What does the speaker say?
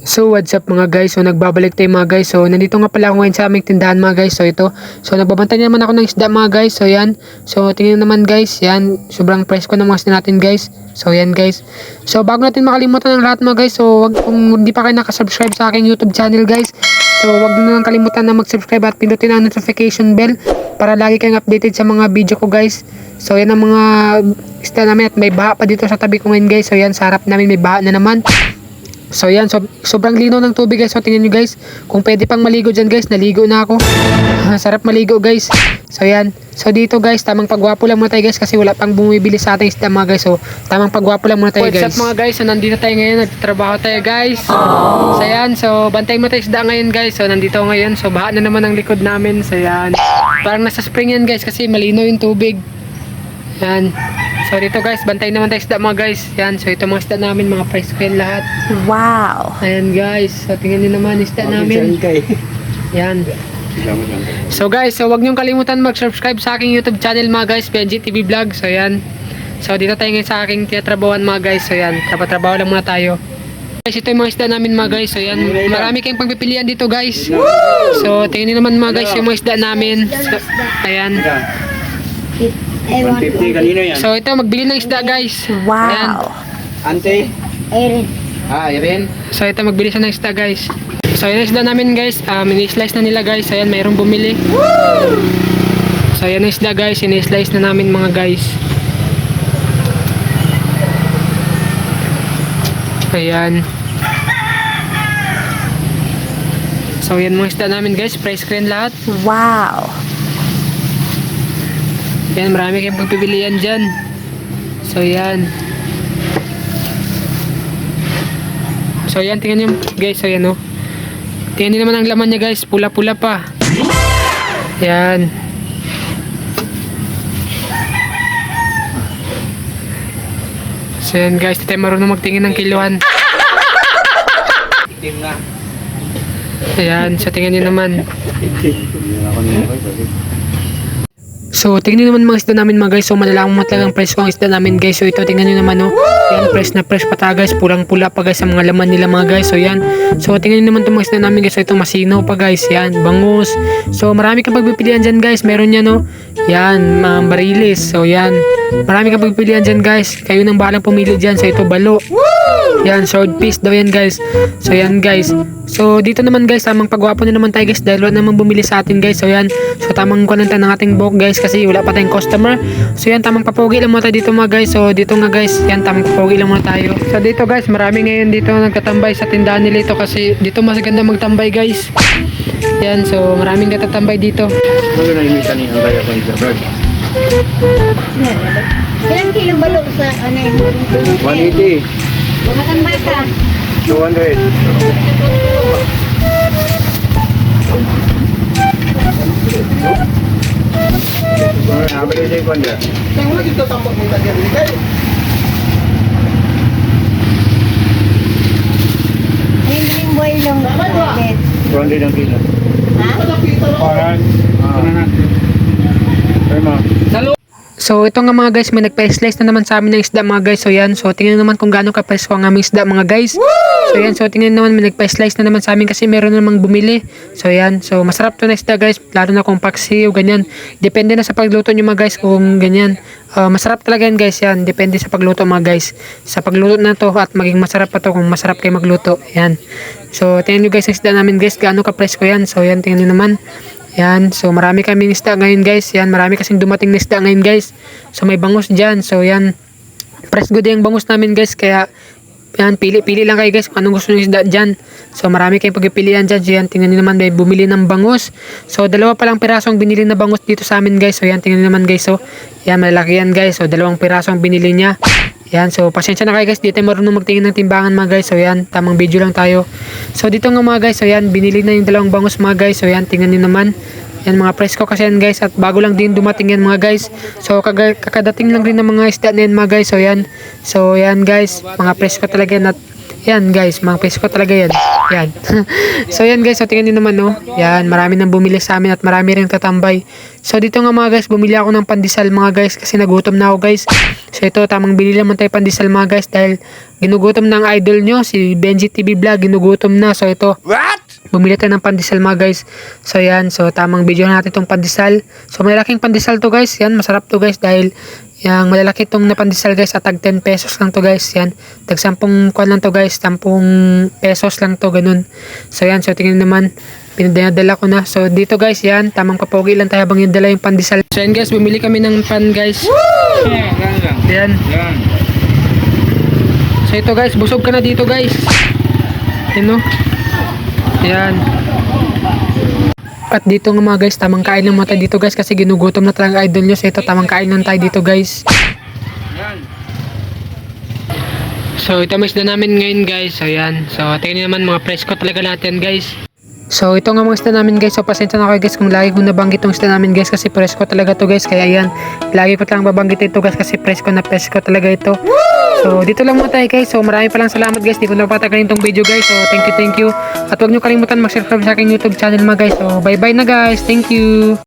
So what's up mga guys, so nagbabalik tayo mga guys. So nandito nga pala ako ngayon sa aming tindahan mga guys. So ito, so nagbabantay naman ako ng isda mga guys. So yan, so tingnan naman guys, yan, sobrang presko ng mga isda natin guys. So yan guys, so bago natin makalimutan ng lahat mga guys, so wag, kung hindi pa kayo nakasubscribe sa aking YouTube channel guys, so wag nyo nang kalimutan na mag-subscribe at pindutin ang notification bell para lagi kayong updated sa mga video ko guys. So yan ang mga isda namin at may baha pa dito sa tabi ko ngayon guys. So yan, sa harap namin may baha na naman. So yan, sobrang linaw ng tubig guys. So tingnan nyo guys, kung pwede pang maligo dyan guys, naligo na ako. Sarap maligo guys. So yan, so dito guys, tamang pagwapo lang muna tayo guys, kasi wala pang bumibili sa ating isda mga guys. So tamang pagwapo lang muna tayo guys. What's up mga guys, so nandito tayo ngayon, nagtatrabaho tayo guys. So yan, so bantay mo tayo isda ngayon guys. So nandito ngayon, so baha na naman ang likod namin. So yan, parang nasa spring yan guys, kasi malinaw yung tubig. Yan. So dito guys, bantay naman tayo isda mga guys. Yan, so ito mga isda namin, mga price ko yan lahat. Wow! Ayan guys, so tingnan nyo naman isda namin. Yan. So guys, so wag nyo kalimutan mag-subscribe sa aking YouTube channel mga guys, PNG TV Vlog. So yan. So dito tayo ngayon sa aking tinatrabawan mga guys. So yan, trabaho lang muna tayo. Guys, ito yung mga isda namin mga guys. So yan, marami kayong pagpipilian dito guys. So tingnan nyo naman mga guys yung mga isda namin. So, ayan. 150 kanino yan? So ito, magbili ng isda guys. Wow! Ayan. Ante? Erin. Irene? So ito, magbili siya ng isda guys. So yung isda namin guys, mini-slice na nila guys. Ayan, mayroong bumili. So yan ang isda guys, ini-slice na namin mga guys. Ayan. So yan mga isda namin guys, price ko yan lahat. Wow! Yan, marami kayong pagpipilian dyan. So yan. So yan, tingnan nyo guys. So yan o. Tingnan nyo naman ang laman niya guys, pula-pula pa. Yan. So yan guys, di tayo marunong magtingin ng kiluhan. Team na. Ayan, so tingnan nyo naman. So tingnan nyo naman mga isda namin mga guys. So malalaman mo talagang fresh ko ang isda namin guys. So ito tingnan nyo naman oh. Yan, fresh na fresh pa guys. Pulang pula pa guys sa mga laman nila mga guys. So yan. So tingnan nyo naman itong mga isda namin guys. So ito masinaw pa guys. Yan, bangus. So marami kang pagpipilian dyan guys. Meron yan oh. Yan, barilis. So yan. Marami kang pagpipilian dyan guys. Kayo nang bahalang pumili dyan. So ito balo. Yan, sword piece daw yan guys. So yan guys. So dito naman guys, tamang pagwapo na naman tayo guys, dahil wala namang bumili sa atin guys. So yan, so tamang kuwananta ng ating buhok guys, kasi wala pa tayong customer. So yan, tamang papogi lang muna tayo dito mga guys. So dito nga guys, yan, tamang papogi lang muna tayo. So dito guys, marami ngayon dito nagtatambay sa tindahan nila ito, kasi dito mas ganda magtambay guys. Yan, so maraming natatambay dito. Ano na imita niya ang kaya ko sa vlog? Ilang kilo balok sa ano yun? 180. Mga tambay ka? 200. Nabili siya ko niya. Ayun boy lang. 200 ang kilo. Ha? Parang, So ito nga mga guys, may nagpa-slice na naman sa amin ng isda mga guys. So yan, so tingnan naman kung gaano ka-presko ang aming isda mga guys. So yan, so tingnan naman, may nagpa-slice na naman sa amin kasi meron namang bumili. So yan, so masarap to na isda guys, lalo na kung paksiw, ganyan. Depende na sa pagluto nyo mga guys kung ganyan. Masarap talaga yan guys, yan, depende sa pagluto mga guys. Sa pagluto na to at maging masarap pa to kung masarap kayo magluto. Yan. So tingnan nyo guys ang isda namin guys, gaano ka-presko yan. So yan, tingnan nyo naman. Yan, so marami kaming isda ngayon guys. Yan, marami kasing dumating na isda ngayon guys. So may bangus dyan. So yan, fresh good yung bangus namin guys. Kaya yan, pili lang kayo guys kung anong gusto nyo isda dyan. So marami kayong pagpipilian dyan. So yan, tingnan nyo naman, may bumili ng bangus. So dalawa palang pirasong binili na bangus dito sa amin guys. So yan, tingnan nyo naman guys. So yan, malaki yan guys. So 2 pirasong binili niya. Yan, so pasensya na kayo guys, dito tayo marunong magtingin ng timbangan mga guys. So yan, tamang video lang tayo. So dito nga mga guys, so yan, binili na yung 2 bangus mga guys. So yan, tingnan nyo naman. Yan, mga presko kasi yan guys, at bago lang din dumating yan mga guys. So kakadating lang rin ng mga isda na yan mga guys. So yan guys, mga presko talaga yan. At yan guys, mga presko talaga yan. Yan. So yan guys, so tingnan niyo naman no. Yan, marami nang bumili sa amin at marami rin tatambay. So dito nga mga guys, bumili ako ng pandesal mga guys kasi nagutom na ako guys. So ito, tamang bili naman tayo pandesal mga guys dahil ginugutom ng idol nyo, si Benji TV Vlog, ginugutom na. So ito, bumili tayo ng pandesal mga guys. So yan, so tamang video natin itong pandesal. So malaking pandesal to guys, yan, masarap to guys dahil yung malalaki itong napandesal guys at tag 10 pesos lang to guys. Yan, tag 10 kwan lang to guys, 10 pesos lang to, ganun. So yan, so tingnan naman, pinadala ko na. So dito guys, yan, tamang papogi lang tayo habang yung dala yung pandesal. So yan guys, bumili kami ng pan guys. Yan. Yan. So ito guys, busog ka na dito guys. Yan no. Yan. At dito nga mga guys, tamang kain lang muna tayo dito guys kasi ginugutom na talaga idol nyo. So ito, tamang kain lang tayo dito guys. Yan. So ito mas na namin ngayon guys. So yan. So tingnan naman mga presko talaga natin guys. So ito nga mga isda namin guys. So pasensya na kayo guys kung lagi kong nabanggit itong isda namin guys kasi presko talaga to guys. Kaya yan, lagi ko lang babanggit ito guys kasi presko na presko talaga ito. So dito lang muna tayo guys. So marami palang salamat guys. Di ko na patagalin itong video guys. So thank you. At huwag nyo kalimutan mag-subscribe sa aking YouTube channel mga guys. So bye bye na guys. Thank you.